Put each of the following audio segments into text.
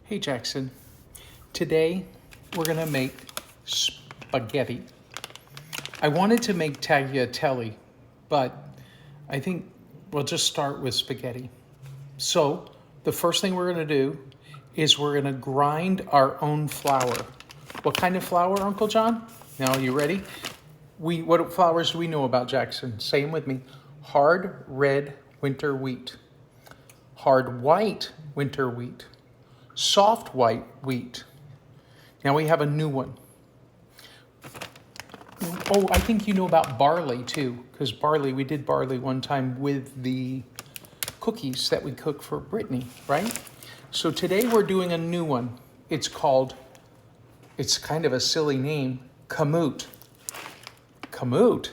Hey Jackson, today we're gonna make spaghetti. I wanted to make tagliatelle, but I think we'll just start with spaghetti. So the first thing we're gonna do is we're gonna grind our own flour. What kind of flour, Uncle John? Now, you ready? What flours do we know about, Jackson? Say them with me. Hard red winter wheat, hard white winter wheat, soft white wheat. Now we have a new one. Oh, I think you know about barley too, because we did barley one time with the cookies that we cook for Brittany, right? So today we're doing a new one. It's kind of a silly name, Kamut. Kamut?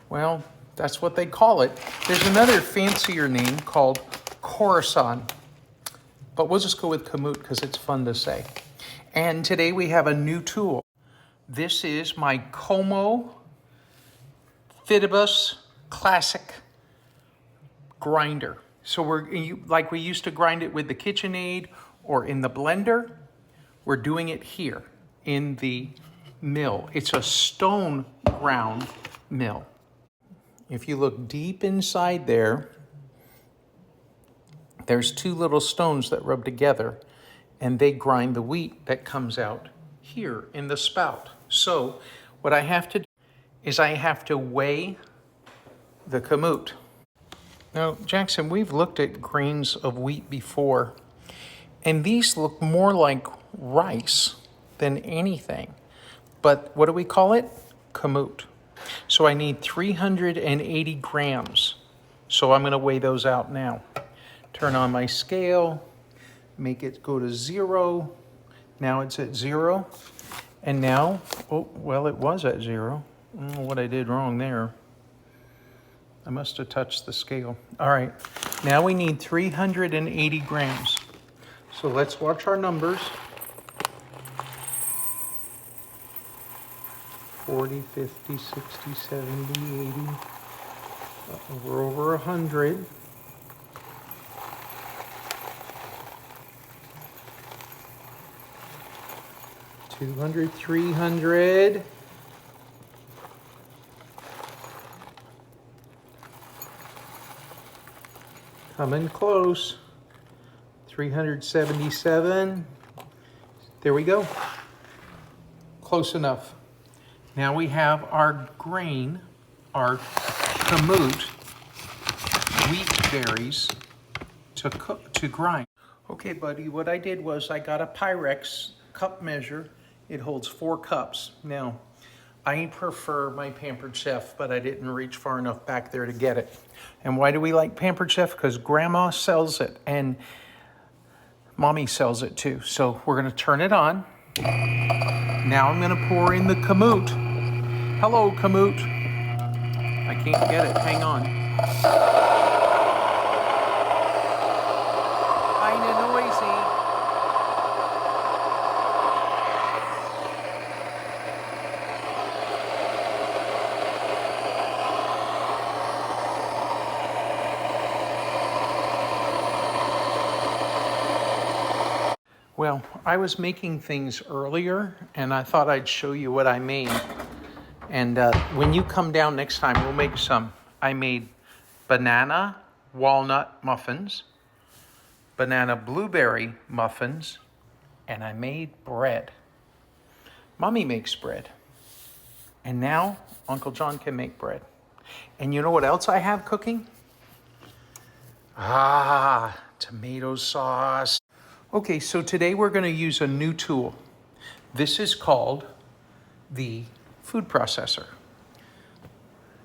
Well, that's what they call it. There's another fancier name called Coruscant, but we'll just go with Kamut because it's fun to say. And today we have a new tool. This is my Como Fidibus Classic grinder. So like we used to grind it with the KitchenAid or in the blender, we're doing it here in the mill. It's a stone ground mill. If you look deep inside there, there's two little stones that rub together and they grind the wheat that comes out here in the spout. So what I have to do is I have to weigh the Kamut. Now, Jackson, we've looked at grains of wheat before, and these look more like rice than anything. But what do we call it? Kamut. So I need 380 grams. So I'm gonna weigh those out now. Turn on my scale, make it go to 0. Now it's at 0. And now, oh, well, it was at 0. I don't know what I did wrong there. I must have touched the scale. All right, now we need 380 grams. So let's watch our numbers. 40, 50, 60, 70, 80. We're over 100. $200, $300. Coming close. 377. There we go. Close enough. Now we have our grain, our Kamut wheat berries to grind. Okay, buddy, what I did was I got a Pyrex cup measure. It holds 4 cups. Now, I prefer my Pampered Chef, but I didn't reach far enough back there to get it. And why do we like Pampered Chef? Because Grandma sells it and Mommy sells it too. So we're gonna turn it on. Now I'm gonna pour in the Kamut. Hello, Kamut. I can't get it, hang on. Kinda noisy. Well, I was making things earlier and I thought I'd show you what I made. And when you come down next time, we'll make some. I made banana walnut muffins, banana blueberry muffins, and I made bread. Mommy makes bread. And now Uncle John can make bread. And you know what else I have cooking? Tomato sauce. Okay, so today we're going to use a new tool. This is called the food processor.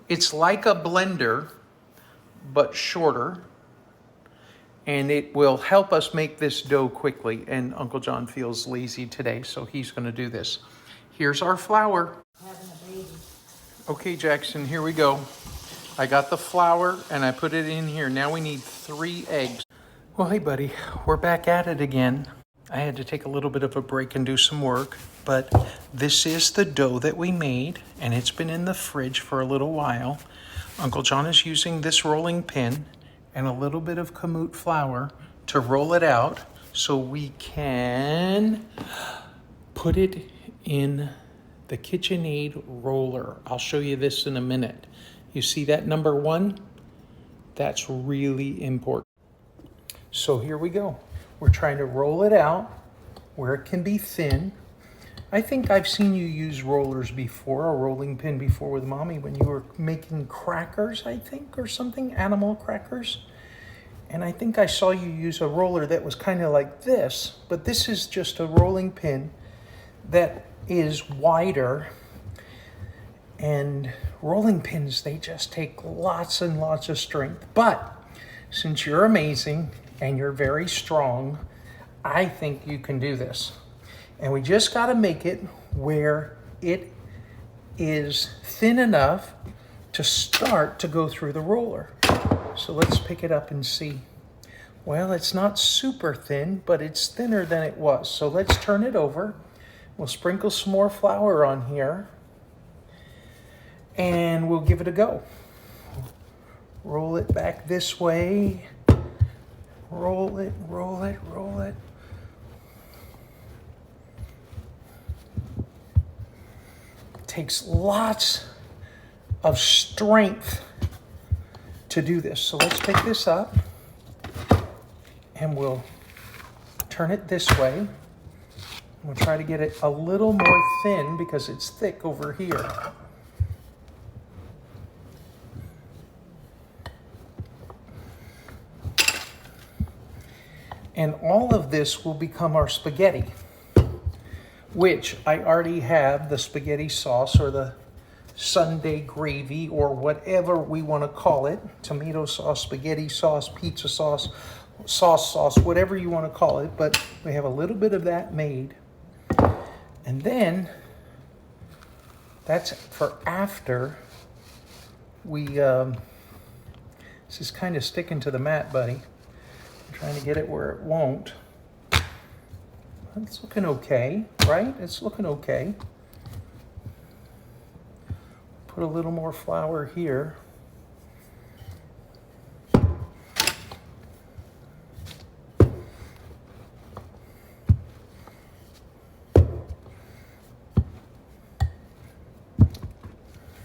It's like a blender, but shorter, and it will help us make this dough quickly. And Uncle John feels lazy today, so he's going to do this. Here's our flour. Okay, Jackson, here we go. I got the flour and I put it in here. Now we need 3 eggs. Well, hey buddy, we're back at it again. I had to take a little bit of a break and do some work, but this is the dough that we made, and it's been in the fridge for a little while. Uncle John is using this rolling pin and a little bit of Kamut flour to roll it out so we can put it in the KitchenAid roller. I'll show you this in a minute. You see that number 1? That's really important. So here we go. We're trying to roll it out where it can be thin. I think I've seen you use rollers before, a rolling pin before with Mommy when you were making crackers, I think, or something, animal crackers. And I think I saw you use a roller that was kind of like this, but this is just a rolling pin that is wider. And rolling pins, they just take lots and lots of strength. But since you're amazing and you're very strong, I think you can do this. And we just got to make it where it is thin enough to start to go through the roller. So let's pick it up and see. Well, it's not super thin, but it's thinner than it was. So let's turn it over. We'll sprinkle some more flour on here. And we'll give it a go. Roll it back this way. Roll it, roll it, roll it. Takes lots of strength to do this. So let's pick this up and we'll turn it this way. We'll try to get it a little more thin because it's thick over here. And all of this will become our spaghetti, which I already have the spaghetti sauce or the Sunday gravy or whatever we want to call it. Tomato sauce, spaghetti sauce, pizza sauce, sauce, whatever you want to call it. But we have a little bit of that made. And then that's for after we, this is kind of sticking to the mat, buddy. I'm trying to get it where it won't. It's looking okay, right? It's looking okay. Put a little more flour here.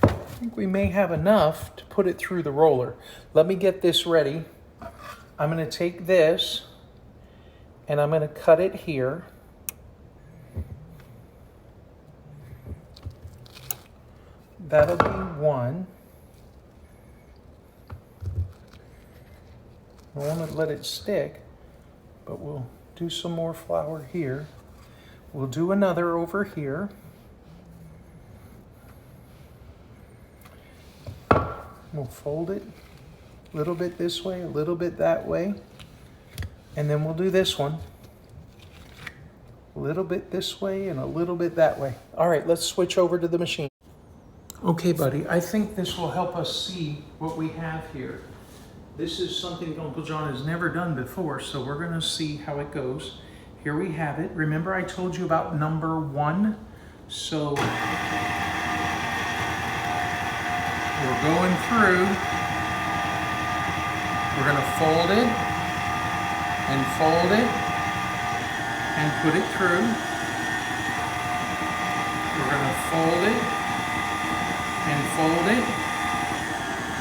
I think we may have enough to put it through the roller. Let me get this ready. I'm going to take this and I'm going to cut it here. That'll be one. I want to let it stick, but we'll do some more flour here. We'll do another over here. We'll fold it a little bit this way, a little bit that way. And then we'll do this one. A little bit this way and a little bit that way. All right, let's switch over to the machine. Okay, buddy, I think this will help us see what we have here. This is something Uncle John has never done before, so we're gonna see how it goes. Here we have it. Remember I told you about number 1? So we're going through. We're gonna fold it and fold it and put it through. We're gonna fold it and fold it,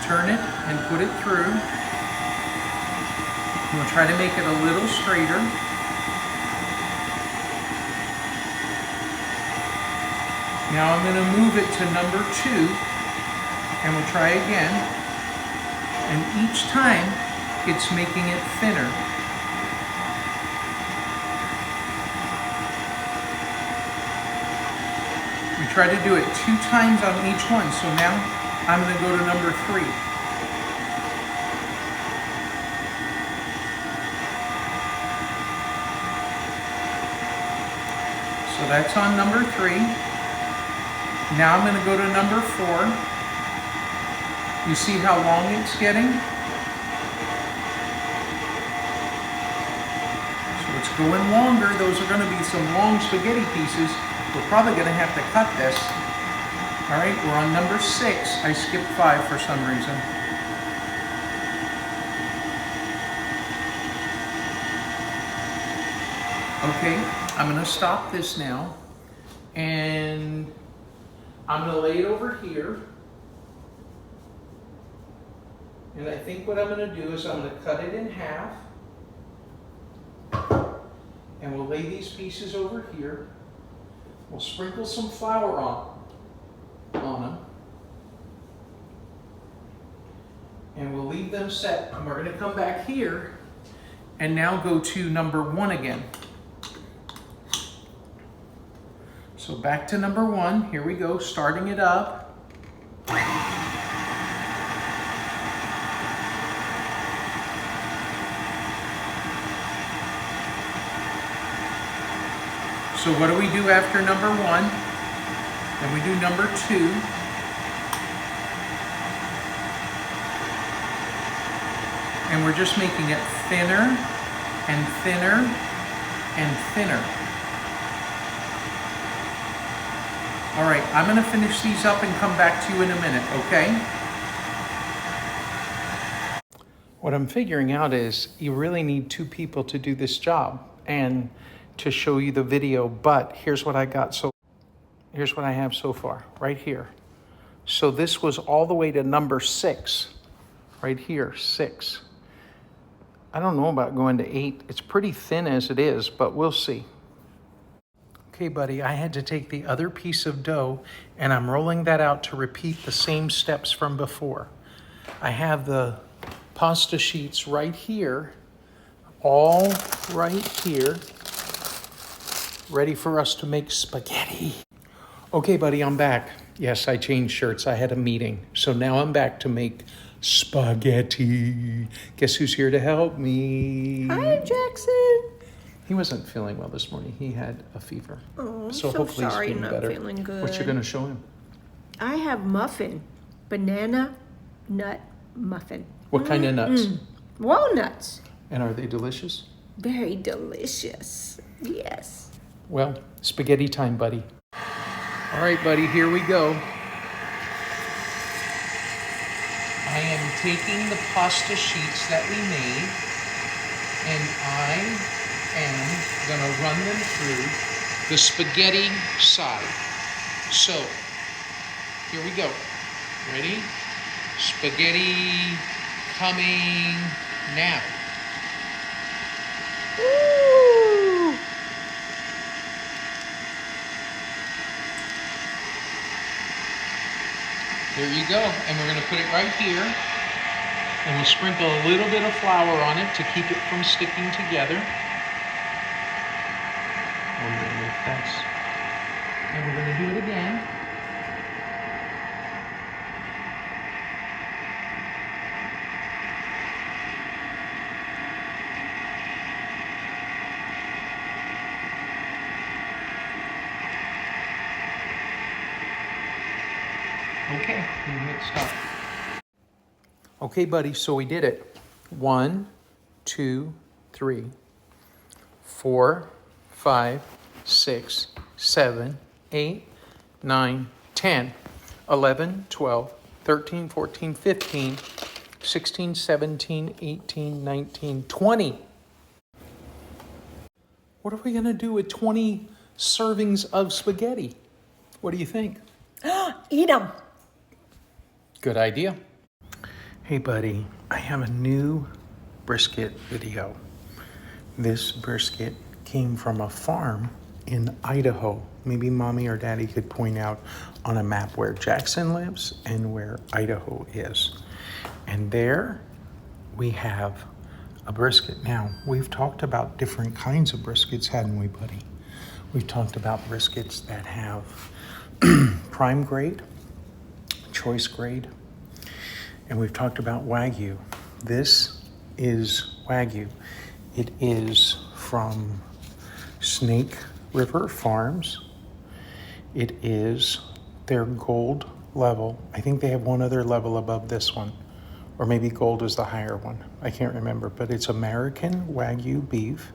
turn it and put it through. We'll try to make it a little straighter. Now I'm gonna move it to number 2 and we'll try again. And each time it's making it thinner. We try to do it 2 times on each one. So now I'm going to go to number 3. So that's on number 3. Now I'm going to go to number 4. You see how long it's getting? So it's going longer. Those are going to be some long spaghetti pieces. We're probably going to have to cut this. All right, we're on number 6. I skipped 5 for some reason. Okay, I'm gonna stop this now, and I'm gonna lay it over here. And I think what I'm gonna do is I'm gonna cut it in half. And we'll lay these pieces over here. We'll sprinkle some flour on them. And we'll leave them set. And we're gonna come back here and now go to number 1 again. So back to number 1, here we go, starting it up. So what do we do after number 1? Then we do number 2. And we're just making it thinner and thinner and thinner. All right, I'm gonna finish these up and come back to you in a minute, okay? What I'm figuring out is you really need 2 people to do this job and to show you the video, but here's what I got. So here's what I have so far, right here. So this was all the way to number 6, right here, 6. I don't know about going to 8. It's pretty thin as it is, but we'll see. Okay, buddy, I had to take the other piece of dough and I'm rolling that out to repeat the same steps from before. I have the pasta sheets right here, all right here, ready for us to make spaghetti. Okay, buddy, I'm back. Yes, I changed shirts. I had a meeting. So now I'm back to make spaghetti. Guess who's here to help me? Hi, Jackson. He wasn't feeling well this morning. He had a fever. Oh, I'm so hopefully sorry he's you're not better. feeling good. What you gonna show him? I have muffin, banana nut muffin. What kind of nuts? Walnuts. And are they delicious? Very delicious. Yes. Well, spaghetti time, buddy. All right, buddy, here we go. I am taking the pasta sheets that we made, and I am gonna run them through the spaghetti side. So, here we go. Ready? Spaghetti coming now. Ooh. There you go. And we're gonna put it right here. And we'll sprinkle a little bit of flour on it to keep it from sticking together. Wondering if that's... And we're gonna do it again. Okay, you hit stop. Okay, buddy, so we did it. 1, 2, 3, 4, 5, 6, 7, 8, 9, 10, 11, 12, 13, 14, 15, 16, 17, 18, 19, 20. What are we gonna do with 20 servings of spaghetti? What do you think? Eat them. Good idea. Hey buddy, I have a new brisket video. This brisket came from a farm in Idaho. Maybe mommy or daddy could point out on a map where Jackson lives and where Idaho is. And there we have a brisket. Now, we've talked about different kinds of briskets, hadn't we, buddy? We've talked about briskets that have prime grade, choice grade, and we've talked about Wagyu. This is Wagyu. It is from Snake River Farms. It is their gold level. I think they have one other level above this one, or maybe gold is the higher one. I can't remember, but it's American Wagyu beef.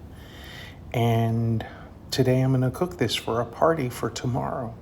And today I'm gonna cook this for a party for tomorrow.